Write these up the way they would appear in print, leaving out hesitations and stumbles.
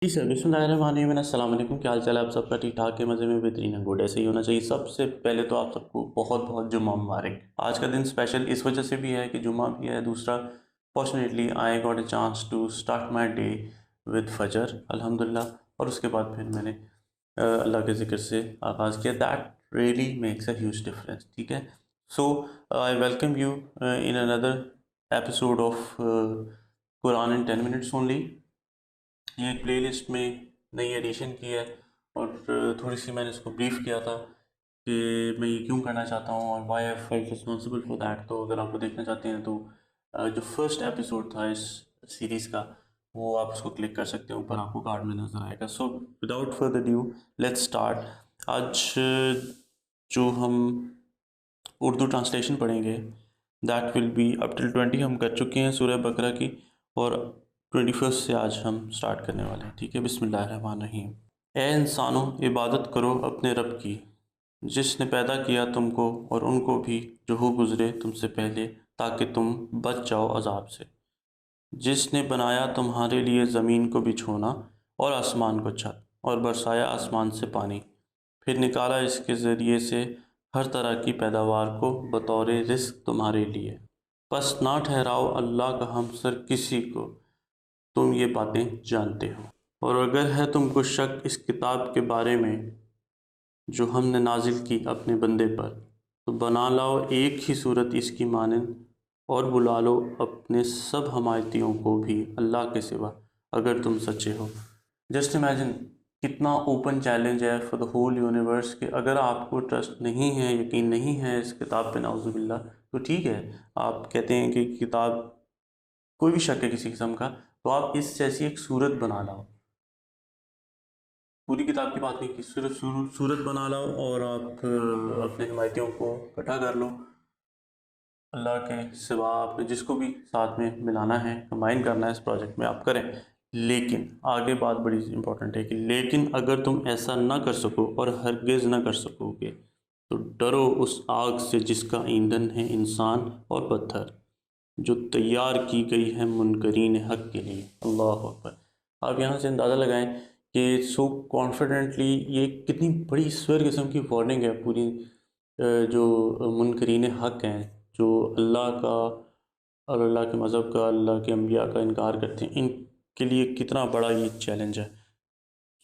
جی سر، بسم اللہ الرحمن الرحیم، السلام علیکم. کیا حال چال ہے آپ سب کا؟ ٹھیک ٹھاک ہے، مزے میں، بہترین ہے، گڈ، ایسے ہی ہونا چاہیے. سب سے پہلے تو آپ سب کو بہت بہت جمعہ مبارک. آج کا دن اسپیشل اس وجہ سے بھی ہے کہ جمعہ بھی ہے. دوسرا، fortunately I got a chance to start my day with فجر الحمدللہ. اور اس کے بعد پھر میں نے اللہ کے ذکر سے آغاز کیا. That really makes a huge difference. ٹھیک ہے. So I welcome you in another episode of Quran in 10 minutes only. یہ ایک پلے لسٹ میں نئی ایڈیشن کی ہے، اور تھوڑی سی میں نے اس کو بریف کیا تھا کہ میں یہ کیوں کرنا چاہتا ہوں اور why I felt responsible for that. تو اگر آپ کو دیکھنا چاہتے ہیں تو جو فرسٹ ایپیسوڈ تھا اس سیریز کا، وہ آپ اس کو کلک کر سکتے ہیں، اوپر آپ کو کارڈ میں نظر آئے گا. So without further due let's start. آج جو ہم اردو ٹرانسلیشن پڑھیں گے دیٹ ول بی اپ ٹل 20 ہم کر چکے ہیں سورہ بقرہ کی، اور 21 سے آج ہم سٹارٹ کرنے والے ہیں. ٹھیک ہے. بسم اللہ الرحمن الرحیم. اے انسانوں، عبادت کرو اپنے رب کی جس نے پیدا کیا تم کو اور ان کو بھی جو ہو گزرے تم سے پہلے، تاکہ تم بچ جاؤ عذاب سے. جس نے بنایا تمہارے لیے زمین کو بچھونا اور آسمان کو چھت، اور برسایا آسمان سے پانی، پھر نکالا اس کے ذریعے سے ہر طرح کی پیداوار کو بطور رزق تمہارے لیے. پس نہ ٹھہراؤ اللہ کا ہمسر کسی کو، تم یہ باتیں جانتے ہو. اور اگر ہے تم کو شک اس کتاب کے بارے میں جو ہم نے نازل کی اپنے بندے پر، تو بنا لاؤ ایک ہی صورت اس کی مانند، اور بلا لو اپنے سب حمایتیوں کو بھی اللہ کے سوا اگر تم سچے ہو. جسٹ امیجن کتنا اوپن چیلنج ہے فار دا ہول یونیورس کہ اگر آپ کو ٹرسٹ نہیں ہے، یقین نہیں ہے اس کتاب پہ، نعوذ باللہ، تو ٹھیک ہے، آپ کہتے ہیں کہ کتاب کوئی بھی شک ہے کسی قسم کا، تو آپ اس جیسی ایک صورت بنا لاؤ. پوری کتاب کی بات نہیں کی، صرف صورت بنا لاؤ اور آپ اپنے حمایتیوں کو اکٹھا کر لو. اللہ کے سوا آپ نے جس کو بھی ساتھ میں ملانا ہے، کمبائن کرنا ہے اس پروجیکٹ میں، آپ کریں. لیکن آگے بات بڑی امپورٹنٹ ہے کہ لیکن اگر تم ایسا نہ کر سکو اور ہرگز نہ کر سکو گے، تو ڈرو اس آگ سے جس کا ایندھن ہے انسان اور پتھر، جو تیار کی گئی ہے منکرین حق کے لیے. اللہ اکبر. آپ یہاں سے اندازہ لگائیں کہ سو کانفیڈنٹلی یہ کتنی بڑی سویر قسم کی وارننگ ہے پوری. جو منکرین حق ہیں، جو اللہ کا اور اللہ کے مذہب کا، اللہ کے انبیاء کا انکار کرتے ہیں، ان کے لیے کتنا بڑا یہ چیلنج ہے.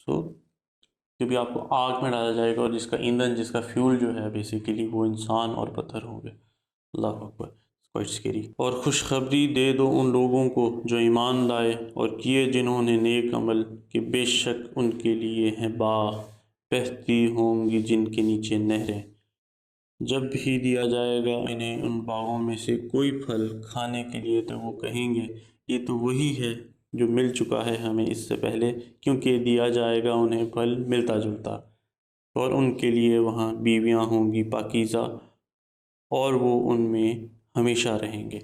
سو کیونکہ آپ کو آگ میں ڈالا جائے گا، اور جس کا ایندھن، جس کا فیول جو ہے بیسیکلی وہ انسان اور پتھر ہوں گے. اللہ اکبر. Quite scary. اور خوشخبری دے دو ان لوگوں کو جو ایمان لائے اور کیے جنہوں نے نیک عمل، کہ بے شک ان کے لیے ہیں باغ، بہتی ہوں گی جن کے نیچے نہریں. جب بھی دیا جائے گا انہیں ان باغوں میں سے کوئی پھل کھانے کے لیے، تو وہ کہیں گے یہ تو وہی ہے جو مل چکا ہے ہمیں اس سے پہلے، کیونکہ دیا جائے گا انہیں پھل ملتا جلتا. اور ان کے لیے وہاں بیویاں ہوں گی پاکیزہ، اور وہ ان میں ہمیشہ رہیں گے.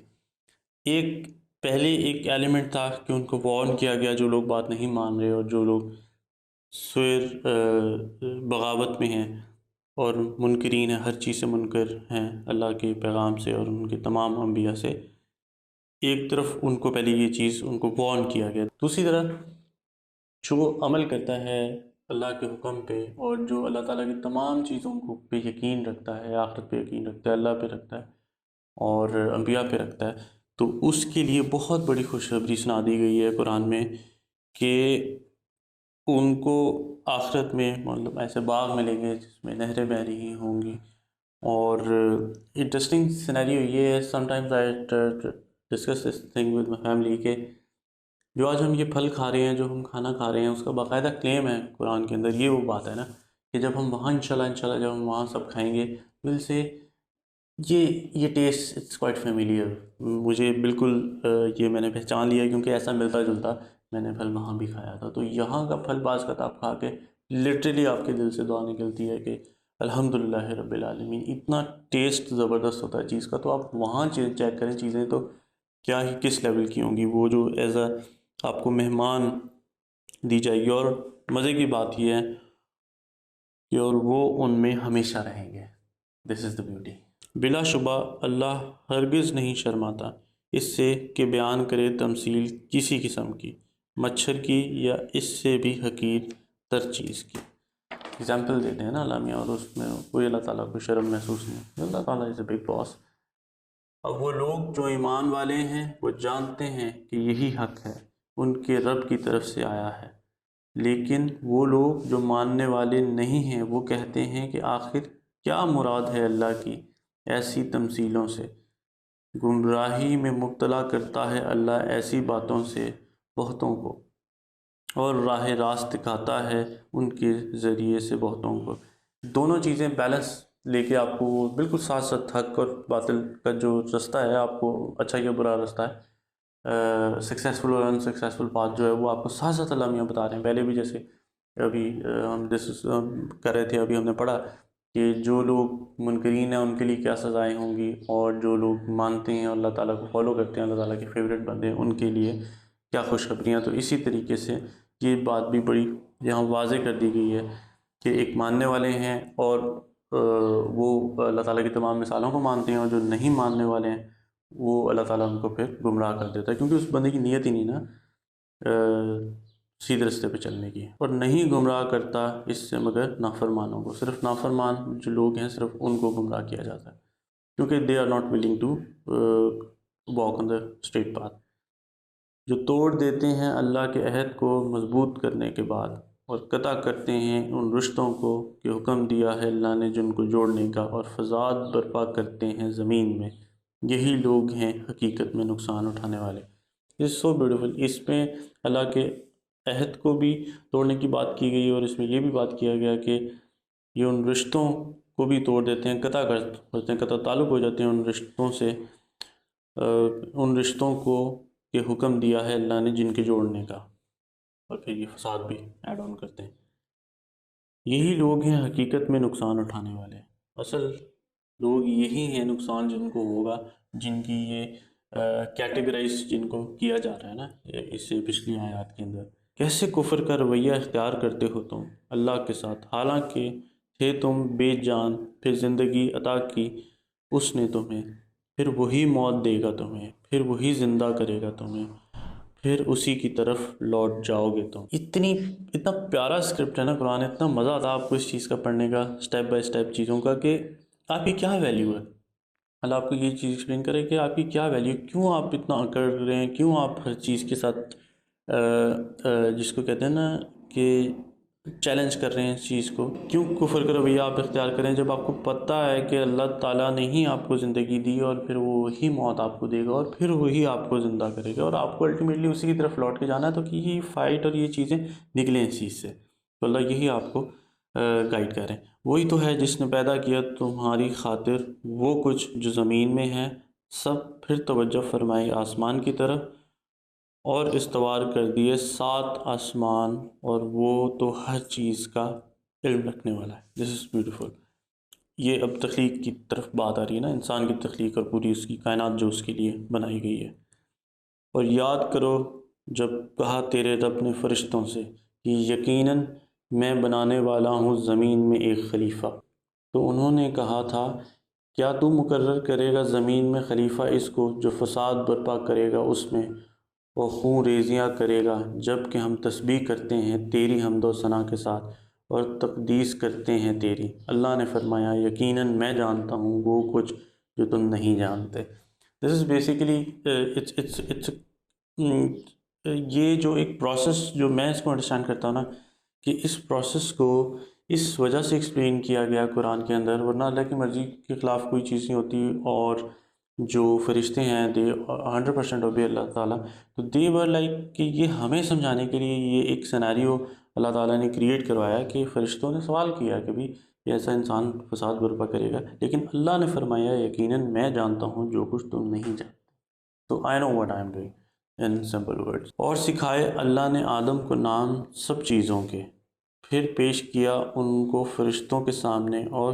ایک پہلے ایک ایلیمنٹ تھا کہ ان کو وارن کیا گیا، جو لوگ بات نہیں مان رہے اور جو لوگ سویر بغاوت میں ہیں اور منکرین ہیں، ہر چیز سے منکر ہیں اللہ کے پیغام سے اور ان کے تمام انبیاء سے. ایک طرف ان کو پہلے یہ چیز ان کو وارن کیا گیا. دوسری طرف جو عمل کرتا ہے اللہ کے حکم پہ، اور جو اللہ تعالیٰ کی تمام چیزوں کو پہ یقین رکھتا ہے، آخرت پہ یقین رکھتا ہے، اللہ پہ رکھتا ہے اور انبیاء پہ رکھتا ہے، تو اس کے لیے بہت بڑی خوشخبری سنا دی گئی ہے قرآن میں کہ ان کو آخرت میں مطلب ایسے باغ ملیں گے جس میں نہریں بہہ رہی ہوں گی. اور انٹرسٹنگ سینیریو یہ ہے، some times I discuss this thing with my family, کہ جو آج ہم یہ پھل کھا رہے ہیں، جو ہم کھانا کھا رہے ہیں، اس کا باقاعدہ کلیم ہے قرآن کے اندر. یہ وہ بات ہے نا کہ جب ہم وہاں انشاءاللہ جب ہم وہاں سب کھائیں گے، دل سے یہ ٹیسٹ اٹس کوائٹ فیملیئر. مجھے بالکل یہ میں نے پہچان لیا، کیونکہ ایسا ملتا جلتا میں نے پھل وہاں بھی کھایا تھا. تو یہاں کا پھل بعض کا آپ کھا کے لٹرلی آپ کے دل سے دعا نکلتی ہے کہ الحمدللہ رب العالمین. اتنا ٹیسٹ زبردست ہوتا ہے چیز کا. تو آپ وہاں چیک کریں چیزیں، تو کیا ہی کس لیول کی ہوں گی وہ جو ایز اے آپ کو مہمان دی جائے گی. اور مزے کی بات یہ ہے کہ اور وہ ان میں ہمیشہ رہیں گے. دس از دا بیوٹی. بلا شبہ اللہ ہرگز نہیں شرماتا اس سے کہ بیان کرے تمثیل کسی قسم کی، مچھر کی یا اس سے بھی حقیر تر چیز کی۔ اگزامپل دیتے ہیں نا علامہ، اور اس میں کوئی اللہ تعالیٰ کو شرم محسوس نہیں، اللہ تعالیٰ از اے بگ باس۔ اب وہ لوگ جو ایمان والے ہیں وہ جانتے ہیں کہ یہی حق ہے، ان کے رب کی طرف سے آیا ہے، لیکن وہ لوگ جو ماننے والے نہیں ہیں وہ کہتے ہیں کہ آخر کیا مراد ہے اللہ کی ایسی تمثیلوں سے، گمراہی میں مبتلا کرتا ہے اللہ ایسی باتوں سے بہتوں کو، اور راہ راست دکھاتا ہے ان کے ذریعے سے بہتوں کو۔ دونوں چیزیں بیلنس لے کے آپ کو بالکل ساتھ ساتھ حق اور باطل کا جو رستہ ہے، آپ کو اچھا یا برا رستہ ہے، سکسیزفل اور انسکسیزفل پاتھ جو ہے وہ آپ کو ساتھ ساتھ علامہ بتا رہے ہیں۔ پہلے بھی جیسے ابھی ہم کر رہے تھے، ابھی ہم نے پڑھا کہ جو لوگ منکرین ہیں ان کے لیے کیا سزائیں ہوں گی، اور جو لوگ مانتے ہیں اللہ تعالیٰ کو فالو کرتے ہیں، اللہ تعالیٰ کے فیوریٹ بندے ہیں، ان کے لیے کیا خوشخبریاں۔ تو اسی طریقے سے یہ بات بھی بڑی یہاں واضح کر دی گئی ہے کہ ایک ماننے والے ہیں اور وہ اللہ تعالیٰ کی تمام مثالوں کو مانتے ہیں، اور جو نہیں ماننے والے ہیں وہ اللہ تعالیٰ ان کو پھر گمراہ کر دیتا ہے، کیونکہ اس بندے کی نیت ہی نہیں نا سیدھے رستے پہ چلنے کی، اور نہیں گمراہ کرتا اس سے مگر نافرمانوں کو۔ صرف نافرمان جو لوگ ہیں صرف ان کو گمراہ کیا جاتا ہے، کیونکہ they are not willing to walk on the street path. جو توڑ دیتے ہیں اللہ کے عہد کو مضبوط کرنے کے بعد، اور قطع کرتے ہیں ان رشتوں کو کہ حکم دیا ہے اللہ نے جن کو جوڑنے کا، اور فساد برپا کرتے ہیں زمین میں، یہی لوگ ہیں حقیقت میں نقصان اٹھانے والے۔ It's so beautiful. اس میں اللہ کے عہد کو بھی توڑنے کی بات کی گئی، اور اس میں یہ بھی بات کیا گیا کہ یہ ان رشتوں کو بھی توڑ دیتے ہیں، قطع کرتے ہیں، قطع تعلق ہو جاتے ہیں ان رشتوں سے، ان رشتوں کو کہ حکم دیا ہے اللہ نے جن کے جوڑنے کا، اور پھر یہ فساد بھی ایڈ آن کرتے ہیں۔ یہی لوگ ہیں حقیقت میں نقصان اٹھانے والے۔ اصل لوگ یہی ہیں نقصان جن کو ہوگا، جن کی یہ کیٹیگرائز جن کو کیا جا رہا ہے نا اس سے پچھلی آیات کے اندر۔ کیسے کفر کا رویہ اختیار کرتے ہو تم اللہ کے ساتھ، حالانکہ تھے تم بے جان، پھر زندگی عطا کی اس نے تمہیں، پھر وہی موت دے گا تمہیں، پھر وہی زندہ کرے گا تمہیں، پھر اسی کی طرف لوٹ جاؤ گے تم۔ اتنا پیارا اسکرپٹ ہے نا قرآن، اتنا مزہ آتا آپ کو اس چیز کا پڑھنے کا، سٹیپ بائی سٹیپ چیزوں کا، کہ آپ کی کیا ویلیو ہے۔ اللہ آپ کو یہ چیز ایکسپلین کرے کہ آپ کی کیا ویلیو، کیوں آپ اتنا اکڑ رہے ہیں، کیوں آپ ہر چیز کے ساتھ جس کو کہتے ہیں نا کہ چیلنج کر رہے ہیں اس چیز کو، کیوں کفر کا رویہ آپ اختیار کریں جب آپ کو پتہ ہے کہ اللہ تعالیٰ نے ہی آپ کو زندگی دی، اور پھر وہی موت آپ کو دے گا، اور پھر وہی آپ کو زندہ کرے گا، اور آپ کو الٹیمیٹلی اسی کی طرف لوٹ کے جانا ہے۔ تو کہ یہ فائٹ اور یہ چیزیں نکلیں اس چیز سے، تو اللہ یہی آپ کو گائیڈ کریں۔ وہی تو ہے جس نے پیدا کیا تمہاری خاطر وہ کچھ جو زمین میں ہے سب، پھر توجہ فرمائی آسمان کی طرف، اور استوار کر دیے 7 آسمان، اور وہ تو ہر چیز کا علم رکھنے والا ہے۔ دس از بیوٹیفل۔ یہ اب تخلیق کی طرف بات آ رہی ہے نا، انسان کی تخلیق اور پوری اس کی کائنات جو اس کے لیے بنائی گئی ہے۔ اور یاد کرو جب کہا تیرے رب نے فرشتوں سے کہ یقیناً میں بنانے والا ہوں زمین میں ایک خلیفہ، تو انہوں نے کہا تھا کیا تو مقرر کرے گا زمین میں خلیفہ اس کو جو فساد برپا کرے گا اس میں، اور خون ریزیاں کرے گا، جب کہ ہم تسبیح کرتے ہیں تیری حمد و ثنا کے ساتھ، اور تقدیس کرتے ہیں تیری۔ اللہ نے فرمایا یقیناً میں جانتا ہوں وہ کچھ جو تم نہیں جانتے۔ دس از بیسیکلی یہ جو ایک پروسیس جو میں اس کو انڈرسٹینڈ کرتا ہوں نا، کہ اس پروسیس کو اس وجہ سے ایکسپلین کیا گیا قرآن کے اندر، ورنہ اللہ کی مرضی کے خلاف کوئی چیز نہیں ہوتی۔ اور جو فرشتے ہیں دے 100% اوبے اللہ تعالیٰ، تو دے ور لائک کہ یہ ہمیں سمجھانے کے لیے یہ ایک سیناریو اللہ تعالیٰ نے کریٹ کروایا کہ فرشتوں نے سوال کیا کہ بھی ایسا انسان فساد برپا کرے گا، لیکن اللہ نے فرمایا یقیناً میں جانتا ہوں جو کچھ تم نہیں جانتے۔ تو I know what I am doing in simple words. اور سکھائے اللہ نے آدم کو نام سب چیزوں کے، پھر پیش کیا ان کو فرشتوں کے سامنے، اور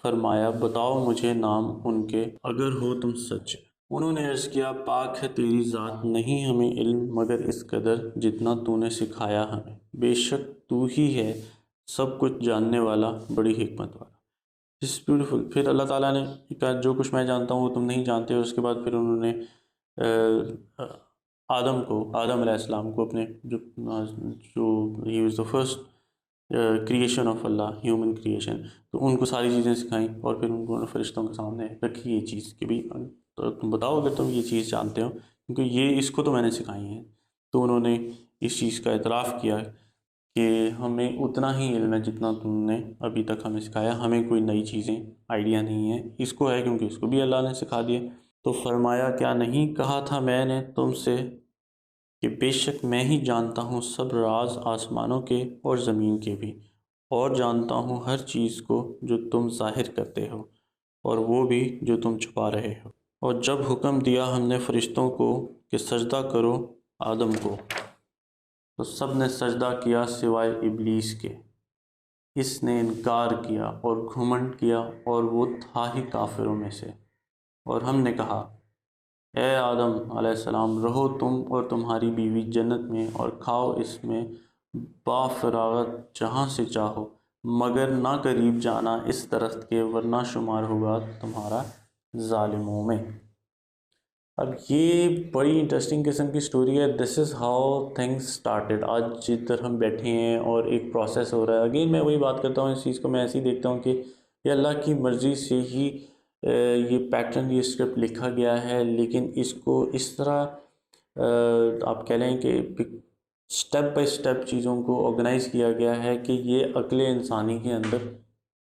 فرمایا بتاؤ مجھے نام ان کے اگر ہو تم سچے۔ انہوں نے عرض کیا پاک ہے تیری ذات، نہیں ہمیں علم مگر اس قدر جتنا تو نے سکھایا ہمیں، بے شک تو ہی ہے سب کچھ جاننے والا، بڑی حکمت والا۔ اس بیوٹیفل۔ پھر اللہ تعالیٰ نے کہا جو کچھ میں جانتا ہوں وہ تم نہیں جانتے، اور اس کے بعد پھر انہوں نے آدم علیہ السلام کو اپنے جو he was the first creation of Allah, human creation, تو ان کو ساری چیزیں سکھائیں، اور پھر ان کو فرشتوں کے سامنے رکھی یہ چیز کہ بھی تم بتاؤ اگر تم یہ چیز جانتے ہو، کیونکہ یہ اس کو تو میں نے سکھائی ہیں۔ تو انہوں نے اس چیز کا اعتراف کیا کہ ہمیں اتنا ہی علم ہے جتنا تم نے ابھی تک ہمیں سکھایا، ہمیں کوئی نئی چیزیں آئیڈیا نہیں ہے، اس کو ہے کیونکہ اس کو بھی اللہ نے سکھا دیا۔ تو فرمایا کیا نہیں کہا تھا میں نے تم سے کہ بے شک میں ہی جانتا ہوں سب راز آسمانوں کے اور زمین کے بھی، اور جانتا ہوں ہر چیز کو جو تم ظاہر کرتے ہو اور وہ بھی جو تم چھپا رہے ہو۔ اور جب حکم دیا ہم نے فرشتوں کو کہ سجدہ کرو آدم کو، تو سب نے سجدہ کیا سوائے ابلیس کے، اس نے انکار کیا اور گھمنڈ کیا اور وہ تھا ہی کافروں میں سے۔ اور ہم نے کہا اے آدم علیہ السلام رہو تم اور تمہاری بیوی جنت میں اور کھاؤ اس میں با فراغت جہاں سے چاہو، مگر نہ قریب جانا اس درخت کے ورنہ شمار ہوگا تمہارا ظالموں میں۔ اب یہ بڑی انٹرسٹنگ قسم کی سٹوری ہے۔ دس از ہاؤ تھنگس اسٹارٹیڈ۔ آج جدھر ہم بیٹھے ہیں اور ایک پروسیس ہو رہا ہے، اگین میں وہی بات کرتا ہوں، اس چیز کو میں ایسے ہی دیکھتا ہوں کہ یہ اللہ کی مرضی سے ہی یہ پیٹرن، یہ اسکرپٹ لکھا گیا ہے، لیکن اس کو اس طرح آپ کہہ لیں کہ سٹیپ بائی سٹیپ چیزوں کو آرگنائز کیا گیا ہے کہ یہ عقل انسانی کے اندر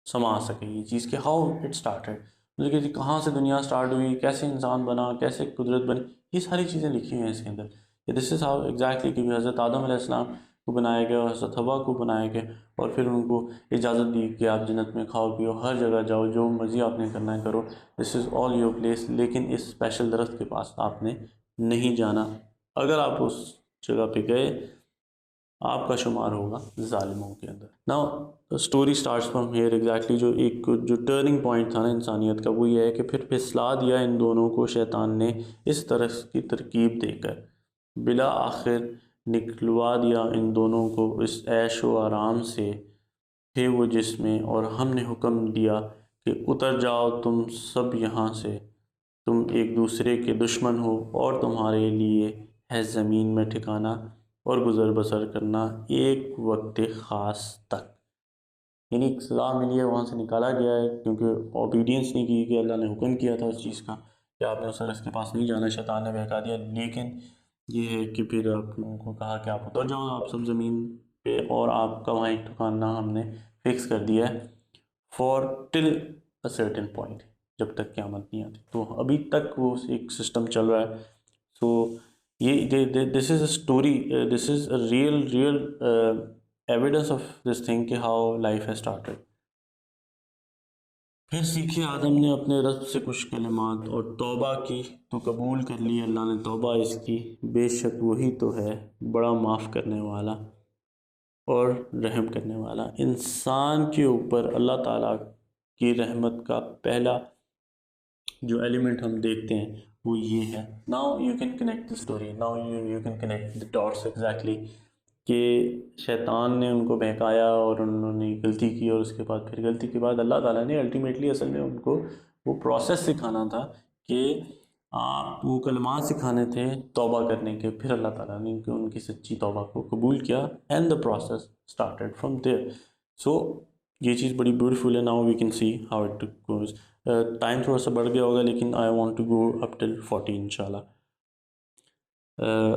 سما سکے یہ چیز کہ ہاؤ اٹ اسٹارٹیڈ، مطلب کہ کہاں سے دنیا سٹارٹ ہوئی، کیسے انسان بنا، کیسے قدرت بنی، یہ ساری چیزیں لکھی ہوئی ہیں اس کے اندر کہ دس از ہاؤ ایگزیکٹلی کہ حضرت آدم علیہ السلام کو بنایا گیا اور حضرت حوا کو بنایا گیا، اور پھر ان کو اجازت دی کہ آپ جنت میں کھاؤ پیو، ہر جگہ جاؤ، جو مرضی آپ نے کرنا ہے کرو، دس از آل یور پلیس، لیکن اس اسپیشل درخت کے پاس آپ نے نہیں جانا، اگر آپ اس جگہ پہ گئے آپ کا شمار ہوگا ظالموں کے اندر۔ Now story starts from here exactly, جو ٹرننگ پوائنٹ تھا نا انسانیت کا، وہ یہ ہے کہ پھر پھسلا دیا ان دونوں کو شیطان نے اس طرح کی ترکیب دے کر، بلا آخر نکلوا دیا ان دونوں کو اس عیش و آرام سے، تھے وہ جس میں، اور ہم نے حکم دیا کہ اتر جاؤ تم سب یہاں سے، تم ایک دوسرے کے دشمن ہو اور تمہارے لیے ہے زمین میں ٹھکانہ اور گزر بسر کرنا ایک وقت خاص تک۔ یعنی ایک سزا ملی ہے، وہاں سے نکالا گیا ہے کیونکہ اوبیڈینس نہیں کی کہ اللہ نے حکم کیا تھا اس چیز کا کہ آپ نے اس درخت کے پاس نہیں جانا، شیطان نے بہکا دیا، لیکن یہ ہے کہ پھر آپ لوگوں کو کہا کہ آپ اتر جاؤ آپ سب زمین پہ، اور آپ کا وہاں ایک ٹھکانہ ہم نے فکس کر دیا ہے for till a certain point, جب تک قیامت نہیں آتی، تو ابھی تک وہ ایک سسٹم چل رہا ہے۔ سو یہ this is a story, this is a real evidence of this thing کہ ہاؤ لائف ہیز اسٹارٹیڈ۔ پھر سیکھے آدم نے اپنے رب سے کچھ کلمات اور توبہ کی تو قبول کر لی اللہ نے توبہ اس کی، بے شک وہی تو ہے بڑا معاف کرنے والا اور رحم کرنے والا۔ انسان کے اوپر اللہ تعالیٰ کی رحمت کا پہلا جو ایلیمنٹ ہم دیکھتے ہیں وہ یہ ہے۔ Now you can connect the story, now you can connect the dots exactly کہ شیطان نے ان کو بہکایا اور انہوں نے غلطی کی، اور اس کے بعد پھر غلطی کے بعد اللہ تعالیٰ نے الٹیمیٹلی اصل میں ان کو وہ پروسیس سکھانا تھا کہ وہ کلمات سکھانے تھے توبہ کرنے کے، پھر اللہ تعالیٰ نے ان کی سچی توبہ کو قبول کیا، and the process started from there. So یہ چیز بڑی بیوٹیفل ہے۔ Now we can see how it goes. Time تھوڑا سا بڑھ گیا ہوگا لیکن آئی وانٹ ٹو گو اپ ٹل 40 انشاءاللہ۔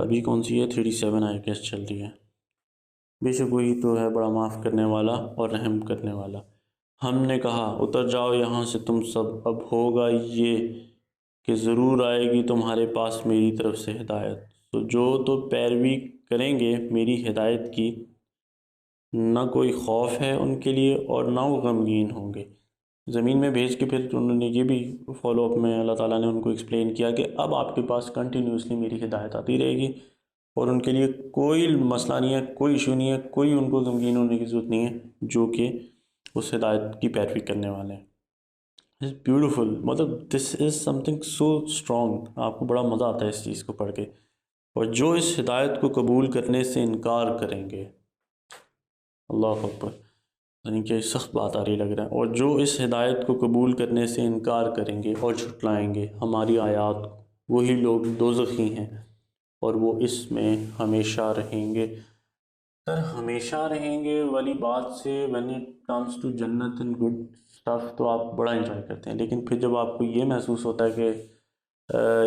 ابھی کون سی ہے 37 آئی گیس چل رہی ہے۔ بے شک وہی تو ہے بڑا معاف کرنے والا اور رحم کرنے والا۔ ہم نے کہا اتر جاؤ یہاں سے تم سب، اب ہوگا یہ کہ ضرور آئے گی تمہارے پاس میری طرف سے ہدایت، تو جو تو پیروی کریں گے میری ہدایت کی، نہ کوئی خوف ہے ان کے لیے اور نہ وہ غمگین ہوں گے۔ زمین میں بھیج کے پھر انہوں نے یہ بھی فالو اپ میں اللہ تعالیٰ نے ان کو ایکسپلین کیا کہ اب آپ کے پاس کنٹینیوسلی میری ہدایت آتی رہے گی، اور ان کے لیے کوئی مسئلہ نہیں ہے، کوئی ایشو نہیں ہے، کوئی ان کو غمگین ہونے کی ضرورت نہیں ہے جو کہ اس ہدایت کی پیروی کرنے والے ہیں۔ اٹس بیوٹیفل، مطلب دس از سم تھنگ سو اسٹرانگ، آپ کو بڑا مزہ آتا ہے اس چیز کو پڑھ کے۔ اور جو اس ہدایت کو قبول کرنے سے انکار کریں گے، اللہ اکبر، یعنی کہ سخت بات آ رہی لگ رہا ہے، اور جو اس ہدایت کو قبول کرنے سے انکار کریں گے اور جھٹلائیں گے ہماری آیات کو، وہی لوگ دوزخی ہیں اور وہ اس میں ہمیشہ رہیں گے۔ سر ہمیشہ رہیں گے والی بات سے when it comes to جنت and good stuff تو آپ بڑا انجوائے کرتے ہیں، لیکن پھر جب آپ کو یہ محسوس ہوتا ہے کہ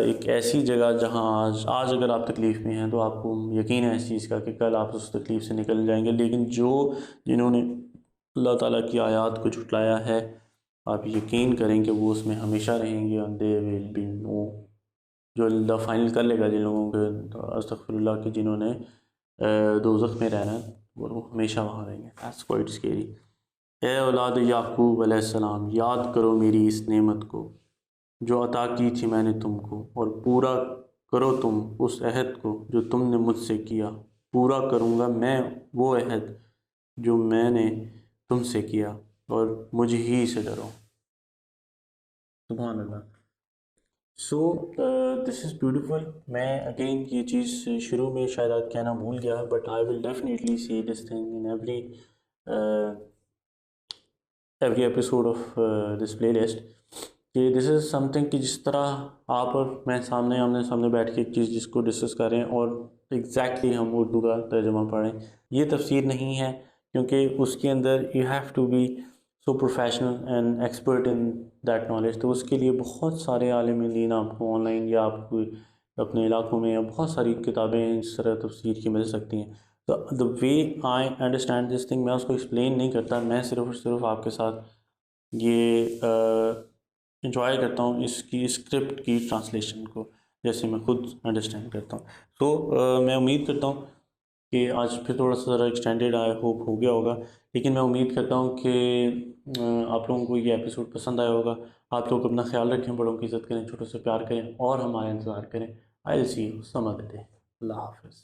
ایک ایسی جگہ جہاں آج اگر آپ تکلیف میں ہیں تو آپ کو یقین ہے اس چیز کا کہ کل آپ اس تکلیف سے نکل جائیں گے، لیکن جنہوں نے اللہ تعالیٰ کی آیات کو جھٹلایا ہے، آپ یقین کریں کہ وہ اس میں ہمیشہ رہیں گے and they will be no، جو اللہ فائنل کر لے گا جن لوگوں کے استغفر اللہ کہ جنہوں نے دوزخ میں رہنا ہے وہ ہمیشہ وہاں رہیں گے۔ That's quite scary۔ اے اولاد یعقوب علیہ السلام، یاد کرو میری اس نعمت کو جو عطا کی تھی میں نے تم کو، اور پورا کرو تم اس عہد کو جو تم نے مجھ سے کیا۔ پورا کروں گا میں وہ عہد جو میں نے تم سے کیا، اور مجھ ہی سے ڈرو۔ سبحان اللہ۔ سو دس از بیوٹیفل۔ میں اگین یہ چیز شروع میں شاید آپ کہنا بھول گیا، but I will definitely see this thing in every episode of this playlist, کہ دس از سم تھنگ کہ جس طرح آپ اور میں آمنے سامنے بیٹھ کے ایک چیز جس کو ڈسکس کریں اور ایگزیکٹلی ہم اردو کا ترجمہ پڑھیں، یہ تفسیر نہیں ہے، کیونکہ اس کے اندر you have to be so professional and expert in that knowledge. تو اس کے لیے بہت سارے عالم دین آپ کو آن لائن یا آپ کو اپنے علاقوں میں یا بہت ساری کتابیں اس طرح تفسیر کی مل سکتی ہیں۔ تو دا وے آئی انڈرسٹینڈ دس تھنگ، میں اس کو ایکسپلین نہیں کرتا، میں صرف اور صرف آپ کے ساتھ یہ انجوائے کرتا ہوں اس کی اسکرپٹ کی ٹرانسلیشن کو، جیسے میں خود انڈرسٹینڈ کرتا ہوں۔ تو میں امید کرتا ہوں کہ آج پھر تھوڑا سا ذرا ایکسٹینڈیڈ آئی ہوپ ہو گیا ہوگا، لیکن میں امید کرتا ہوں کہ آپ لوگوں کو یہ ایپیسوڈ پسند آیا ہوگا۔ آپ لوگ اپنا خیال رکھیں، بڑوں کی عزت کریں، چھوٹوں سے پیار کریں، اور ہمارا انتظار کریں۔ آئی ول سی یو سم ادر ڈے۔ اللہ حافظ۔